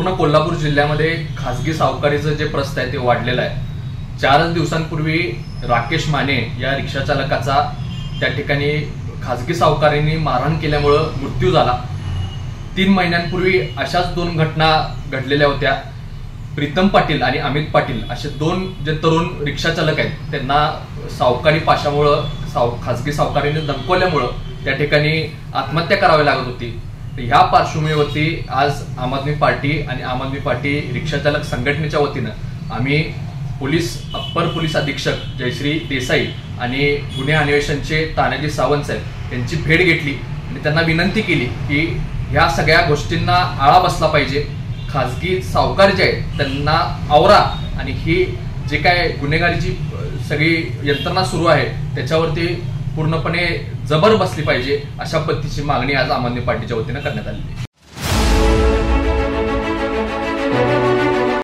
संपूर्ण कोल्हापूर जिल्ह्यामध्ये खासगी सावकारीचं जे प्रस्त आहे ते वाढलेलं आहे। 4 दिवसांपूर्वी राकेश माने या रिक्षा चालकाचा त्या ठिकाणी खासगी सावकारींनी मारहाण केल्यामुळे मृत्यू झाला। 3 महिन्यांपूर्वी अशाच 2 घटना घडलेल्या होत्या। प्रीतम पाटील आणि अमित पाटील असे 2 जे तरुण रिक्षा चालक आहेत त्यांना सावकारी पाशामुळे खासगी सावकारीने धमकवल्यामुळे त्या ठिकाणी आत्महत्या करावी लागत होती। ह्या पार्श्वभूमीवरती आज आम आदमी पार्टी आणि आम आदमी पार्टी रिक्षा चालक संघटनेच्या वतीनं आम्ही अप्पर पोलीस अधीक्षक जयश्री देसाई आणि गुन्हे अन्वेषणचे तानाजी सावंत साहेब यांची भेट घेतली आणि त्यांना विनंती केली की ह्या सगळ्या गोष्टींना आळा बसला पाहिजे। खासगी सावकार जे आहेत त्यांना आवरा आणि ही जे काय गुन्हेगारीची सगळी यंत्रणा सुरू आहे त्याच्यावरती पूर्णपणे जबर बसली पाहिजे, अशा पद्धतीची मागणी आज आम आदमी पार्टीच्या वतीनं करण्यात आली।